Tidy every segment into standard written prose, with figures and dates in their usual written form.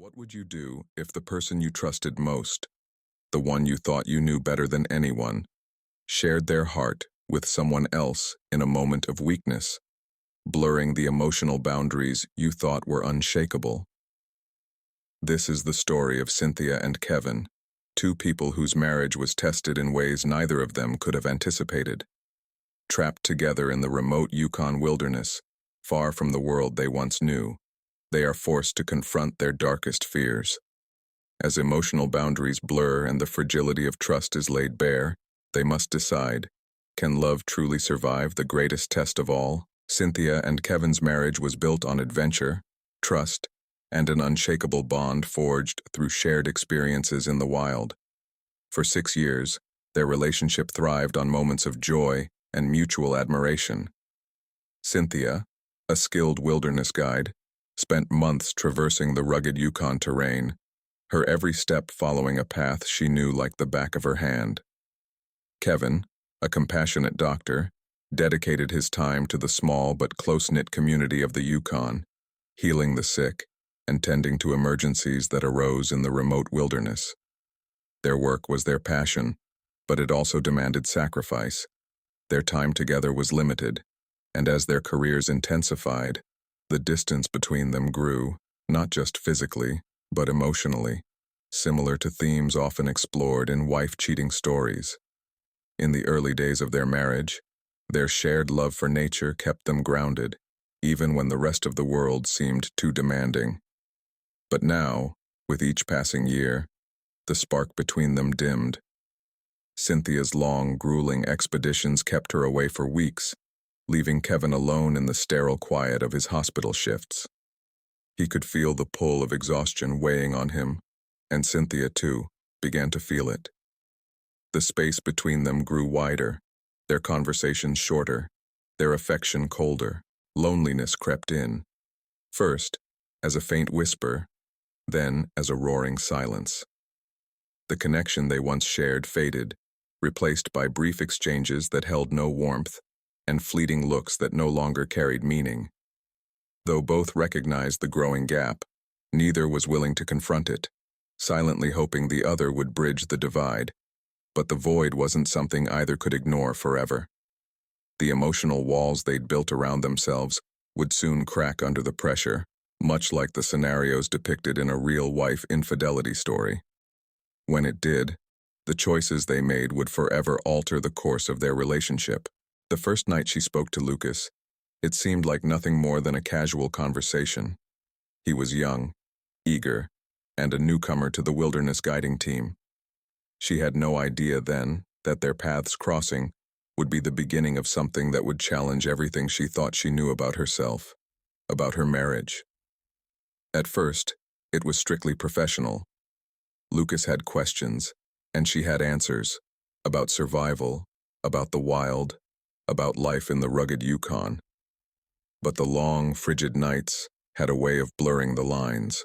What would you do if the person you trusted most, the one you thought you knew better than anyone, shared their heart with someone else in a moment of weakness, blurring the emotional boundaries you thought were unshakable? This is the story of Cynthia and Kevin, two people whose marriage was tested in ways neither of them could have anticipated. Trapped together in the remote Yukon wilderness, far from the world they once knew, they are forced to confront their darkest fears. As emotional boundaries blur and the fragility of trust is laid bare, they must decide, can love truly survive the greatest test of all? Cynthia and Kevin's marriage was built on adventure, trust, and an unshakable bond forged through shared experiences in the wild. For 6 years, their relationship thrived on moments of joy and mutual admiration. Cynthia, a skilled wilderness guide, spent months traversing the rugged Yukon terrain, her every step following a path she knew like the back of her hand. Kevin, a compassionate doctor, dedicated his time to the small but close-knit community of the Yukon, healing the sick and tending to emergencies that arose in the remote wilderness. Their work was their passion, but it also demanded sacrifice. Their time together was limited, and as their careers intensified, the distance between them grew, not just physically, but emotionally, similar to themes often explored in wife-cheating stories. In the early days of their marriage, their shared love for nature kept them grounded, even when the rest of the world seemed too demanding. But now, with each passing year, the spark between them dimmed. Cynthia's long, grueling expeditions kept her away for weeks, leaving Kevin alone in the sterile quiet of his hospital shifts. He could feel the pull of exhaustion weighing on him, and Cynthia, too, began to feel it. The space between them grew wider, their conversations shorter, their affection colder. Loneliness crept in, first as a faint whisper, then as a roaring silence. The connection they once shared faded, replaced by brief exchanges that held no warmth, and fleeting looks that no longer carried meaning. Though both recognized the growing gap, neither was willing to confront it, silently hoping the other would bridge the divide. But the void wasn't something either could ignore forever. The emotional walls they'd built around themselves would soon crack under the pressure, much like the scenarios depicted in a real-life infidelity story. When it did, the choices they made would forever alter the course of their relationship. The first night she spoke to Lucas, it seemed like nothing more than a casual conversation. He was young, eager, and a newcomer to the wilderness guiding team. She had no idea then that their paths crossing would be the beginning of something that would challenge everything she thought she knew about herself, about her marriage. At first, it was strictly professional. Lucas had questions, and she had answers, about survival, about the wild, about life in the rugged Yukon. But the long, frigid nights had a way of blurring the lines.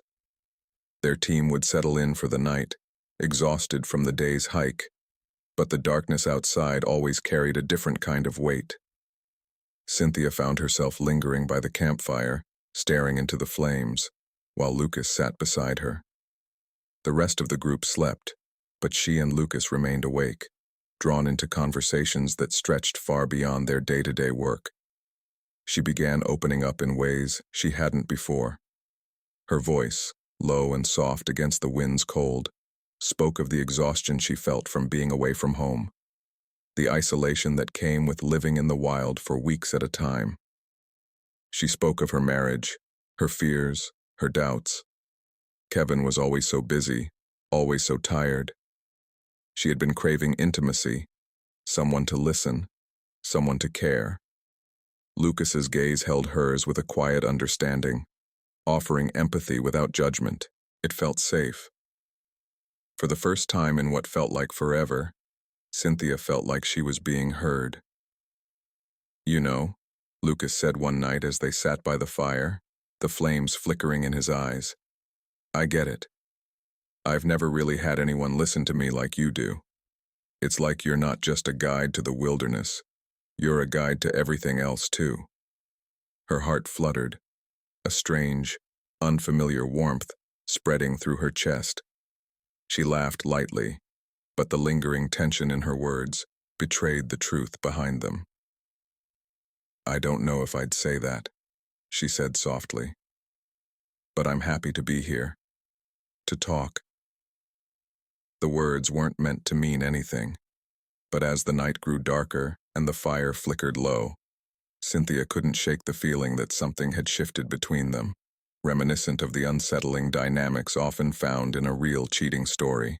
Their team would settle in for the night, exhausted from the day's hike, but the darkness outside always carried a different kind of weight. Cynthia found herself lingering by the campfire, staring into the flames, while Lucas sat beside her. The rest of the group slept, but she and Lucas remained awake, drawn into conversations that stretched far beyond their day-to-day work. She began opening up in ways she hadn't before. Her voice, low and soft against the wind's cold, spoke of the exhaustion she felt from being away from home, the isolation that came with living in the wild for weeks at a time. She spoke of her marriage, her fears, her doubts. Kevin was always so busy, always so tired. She had been craving intimacy, someone to listen, someone to care. Lucas's gaze held hers with a quiet understanding, offering empathy without judgment. It felt safe. For the first time in what felt like forever, Cynthia felt like she was being heard. "You know," Lucas said one night as they sat by the fire, the flames flickering in his eyes, "I get it. I've never really had anyone listen to me like you do. It's like you're not just a guide to the wilderness, you're a guide to everything else too." Her heart fluttered. A strange, unfamiliar warmth spreading through her chest. She laughed lightly, but the lingering tension in her words betrayed the truth behind them. "I don't know if I'd say that," she said softly. "But I'm happy to be here. To talk." The words weren't meant to mean anything, but as the night grew darker and the fire flickered low, Cynthia couldn't shake the feeling that something had shifted between them, reminiscent of the unsettling dynamics often found in a real cheating story.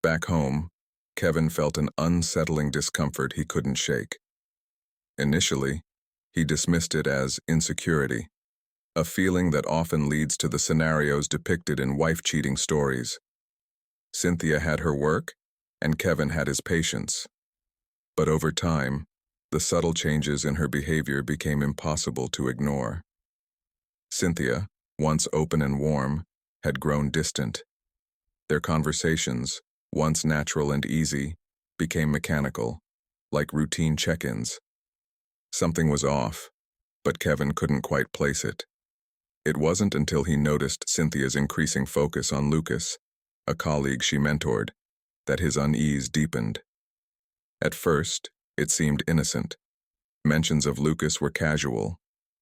Back home, Kevin felt an unsettling discomfort he couldn't shake. Initially, he dismissed it as insecurity, a feeling that often leads to the scenarios depicted in wife-cheating stories. Cynthia had her work, and Kevin had his patience. But over time, the subtle changes in her behavior became impossible to ignore. Cynthia, once open and warm, had grown distant. Their conversations, once natural and easy, became mechanical, like routine check-ins. Something was off, but Kevin couldn't quite place it. It wasn't until he noticed Cynthia's increasing focus on Lucas, a colleague she mentored, that his unease deepened. At first, it seemed innocent. Mentions of Lucas were casual,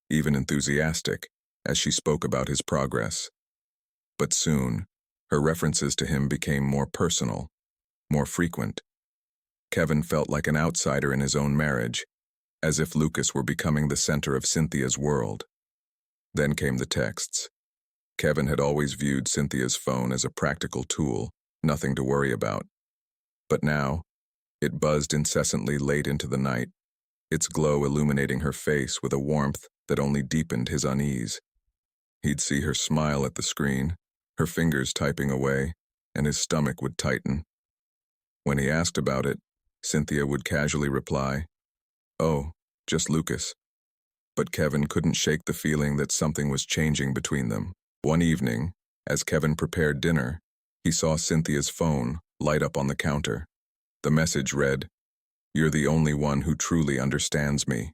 even enthusiastic, as she spoke about his progress. But soon, her references to him became more personal, more frequent. Kevin felt like an outsider in his own marriage, as if Lucas were becoming the center of Cynthia's world. Then came the texts. Kevin had always viewed Cynthia's phone as a practical tool, nothing to worry about. But now, it buzzed incessantly late into the night, its glow illuminating her face with a warmth that only deepened his unease. He'd see her smile at the screen, her fingers typing away, and his stomach would tighten. When he asked about it, Cynthia would casually reply, "Oh, just Lucas." But Kevin couldn't shake the feeling that something was changing between them. One evening, as Kevin prepared dinner, he saw Cynthia's phone light up on the counter. The message read, "You're the only one who truly understands me."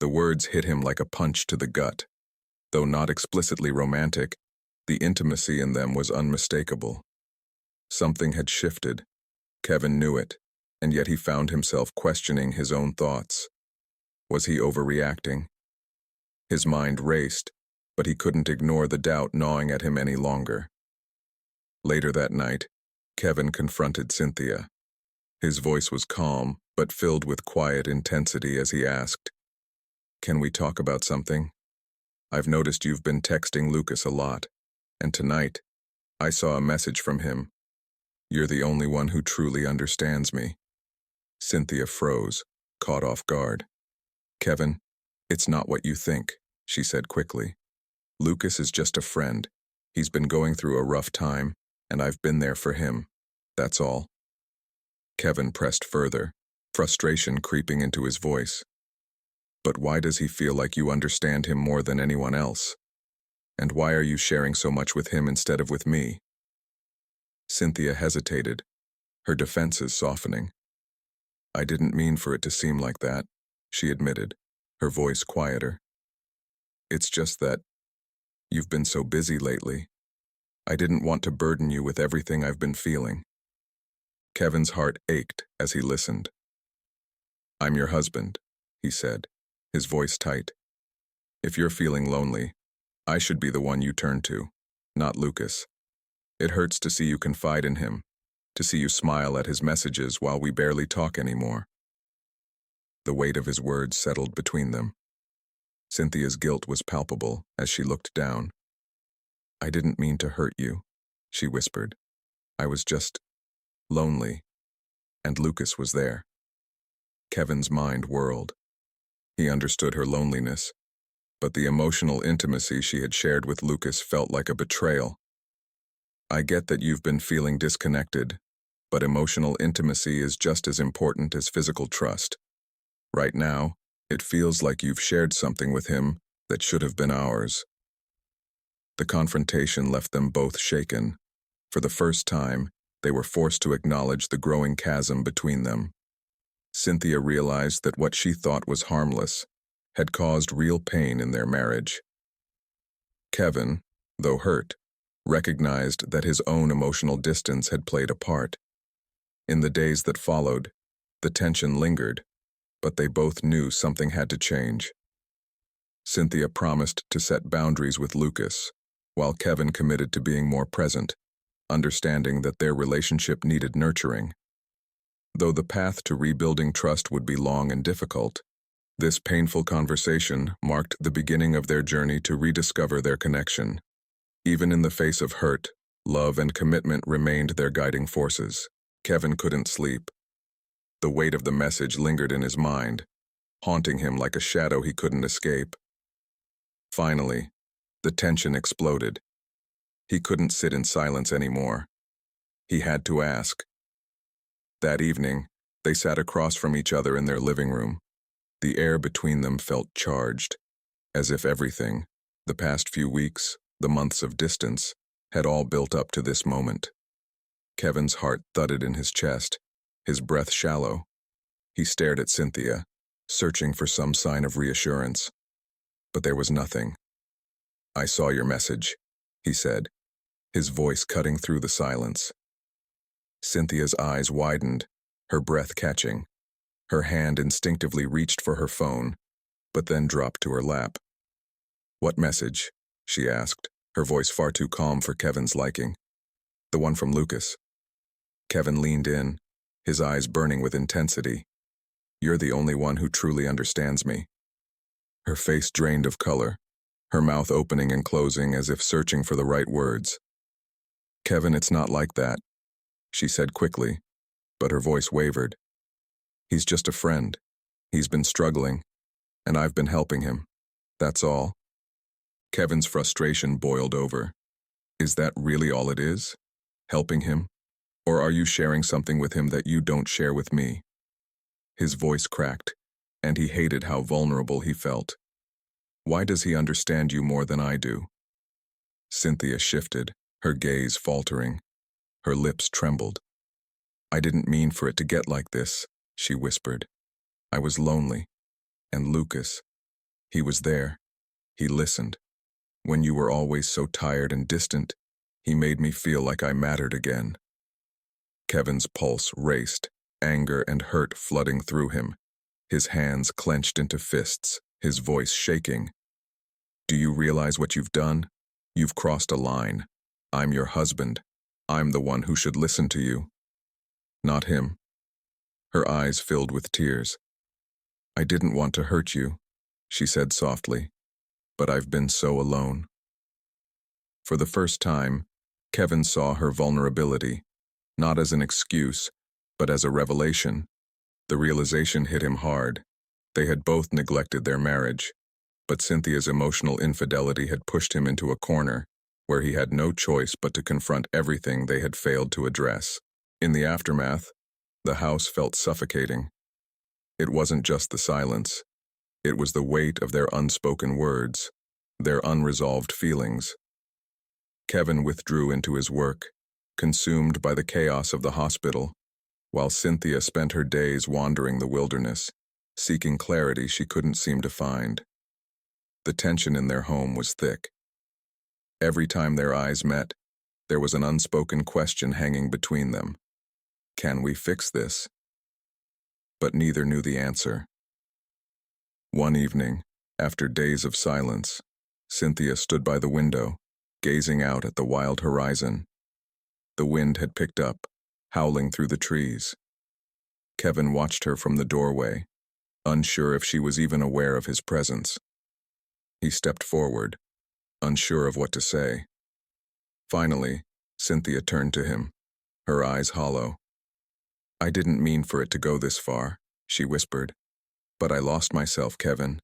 The words hit him like a punch to the gut. Though not explicitly romantic, the intimacy in them was unmistakable. Something had shifted. Kevin knew it, and yet he found himself questioning his own thoughts. Was he overreacting? His mind raced, but he couldn't ignore the doubt gnawing at him any longer. Later that night, Kevin confronted Cynthia. His voice was calm, but filled with quiet intensity as he asked, "Can we talk about something? I've noticed you've been texting Lucas a lot, and tonight, I saw a message from him. You're the only one who truly understands me." Cynthia froze, caught off guard. "Kevin, it's not what you think," she said quickly. "Lucas is just a friend. He's been going through a rough time, and I've been there for him. That's all." Kevin pressed further, frustration creeping into his voice. "But why does he feel like you understand him more than anyone else? And why are you sharing so much with him instead of with me?" Cynthia hesitated, her defenses softening. "I didn't mean for it to seem like that," she admitted, her voice quieter. "It's just that you've been so busy lately. I didn't want to burden you with everything I've been feeling." Kevin's heart ached as he listened. "I'm your husband," he said, his voice tight. "If you're feeling lonely, I should be the one you turn to, not Lucas. It hurts to see you confide in him, to see you smile at his messages while we barely talk anymore." The weight of his words settled between them. Cynthia's guilt was palpable as she looked down. "I didn't mean to hurt you," she whispered. "I was just lonely, and Lucas was there." Kevin's mind whirled. He understood her loneliness, but the emotional intimacy she had shared with Lucas felt like a betrayal. "I get that you've been feeling disconnected, but emotional intimacy is just as important as physical trust. Right now, it feels like you've shared something with him that should have been ours." The confrontation left them both shaken. For the first time, they were forced to acknowledge the growing chasm between them. Cynthia realized that what she thought was harmless had caused real pain in their marriage. Kevin, though hurt, recognized that his own emotional distance had played a part. In the days that followed, the tension lingered, but they both knew something had to change. Cynthia promised to set boundaries with Lucas, while Kevin committed to being more present, understanding that their relationship needed nurturing. Though the path to rebuilding trust would be long and difficult, this painful conversation marked the beginning of their journey to rediscover their connection. Even in the face of hurt, love and commitment remained their guiding forces. Kevin couldn't sleep. The weight of the message lingered in his mind, haunting him like a shadow he couldn't escape. Finally, the tension exploded. He couldn't sit in silence anymore. He had to ask. That evening, they sat across from each other in their living room. The air between them felt charged, as if everything, the past few weeks, the months of distance, had all built up to this moment. Kevin's heart thudded in his chest, his breath shallow. He stared at Cynthia, searching for some sign of reassurance. But there was nothing. "I saw your message," he said, his voice cutting through the silence. Cynthia's eyes widened, her breath catching. Her hand instinctively reached for her phone, but then dropped to her lap. "What message?" she asked, her voice far too calm for Kevin's liking. "The one from Lucas." Kevin leaned in, his eyes burning with intensity. "You're the only one who truly understands me." Her face drained of color, her mouth opening and closing as if searching for the right words. "Kevin, it's not like that," she said quickly, but her voice wavered. "He's just a friend. He's been struggling, and I've been helping him. That's all." Kevin's frustration boiled over. Is that really all it is? Helping him? Or are you sharing something with him that you don't share with me? His voice cracked, and he hated how vulnerable he felt. "Why does he understand you more than I do?" Cynthia shifted, her gaze faltering. Her lips trembled. "I didn't mean for it to get like this," she whispered. "I was lonely. And Lucas, he was there. He listened. When you were always so tired and distant, he made me feel like I mattered again." Kevin's pulse raced, anger and hurt flooding through him. His hands clenched into fists, his voice shaking. "Do you realize what you've done? You've crossed a line. I'm your husband. I'm the one who should listen to you. Not him." Her eyes filled with tears. "I didn't want to hurt you," she said softly, "but I've been so alone." For the first time, Kevin saw her vulnerability, not as an excuse, but as a revelation. The realization hit him hard. They had both neglected their marriage, but Cynthia's emotional infidelity had pushed him into a corner where he had no choice but to confront everything they had failed to address. In the aftermath, the house felt suffocating. It wasn't just the silence. It was the weight of their unspoken words, their unresolved feelings. Kevin withdrew into his work, consumed by the chaos of the hospital, while Cynthia spent her days wandering the wilderness, seeking clarity she couldn't seem to find. The tension in their home was thick. Every time their eyes met, there was an unspoken question hanging between them. Can we fix this? But neither knew the answer. One evening, after days of silence, Cynthia stood by the window, gazing out at the wild horizon. The wind had picked up, howling through the trees. Kevin watched her from the doorway, unsure if she was even aware of his presence. He stepped forward, unsure of what to say. Finally, Cynthia turned to him, her eyes hollow. "I didn't mean for it to go this far," she whispered. "But I lost myself, Kevin.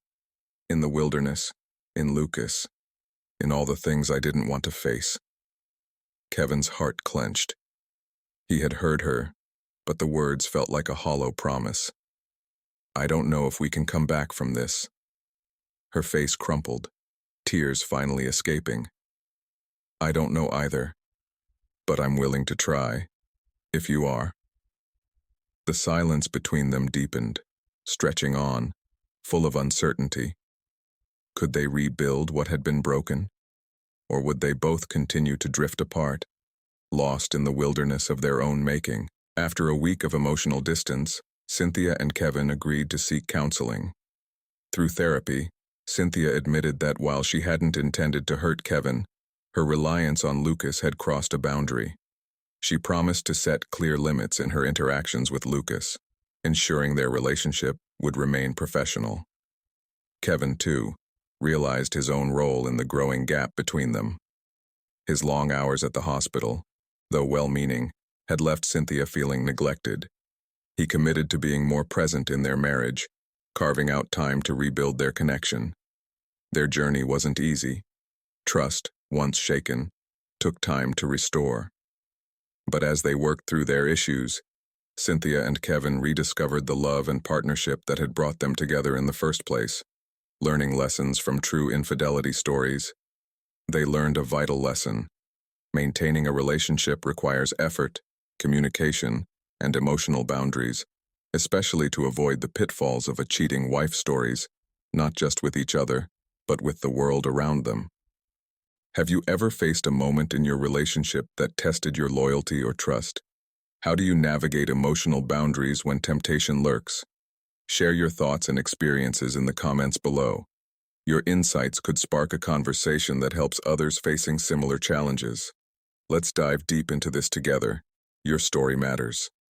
In the wilderness, in Lucas, in all the things I didn't want to face." Kevin's heart clenched. He had heard her, but the words felt like a hollow promise. "I don't know if we can come back from this." Her face crumpled, tears finally escaping. "I don't know either, but I'm willing to try, if you are." The silence between them deepened, stretching on, full of uncertainty. Could they rebuild what had been broken? Or would they both continue to drift apart, lost in the wilderness of their own making? After a week of emotional distance, Cynthia and Kevin agreed to seek counseling. Through therapy, Cynthia admitted that while she hadn't intended to hurt Kevin, her reliance on Lucas had crossed a boundary. She promised to set clear limits in her interactions with Lucas, ensuring their relationship would remain professional. Kevin, too, realized his own role in the growing gap between them. His long hours at the hospital, though well-meaning, had left Cynthia feeling neglected. He committed to being more present in their marriage, carving out time to rebuild their connection. Their journey wasn't easy. Trust, once shaken, took time to restore. But as they worked through their issues, Cynthia and Kevin rediscovered the love and partnership that had brought them together in the first place. Learning lessons from true infidelity stories, they learned a vital lesson. Maintaining a relationship requires effort, communication, and emotional boundaries, especially to avoid the pitfalls of a cheating wife stories, not just with each other, but with the world around them. Have you ever faced a moment in your relationship that tested your loyalty or trust? How do you navigate emotional boundaries when temptation lurks? Share your thoughts and experiences in the comments below. Your insights could spark a conversation that helps others facing similar challenges. Let's dive deep into this together. Your story matters.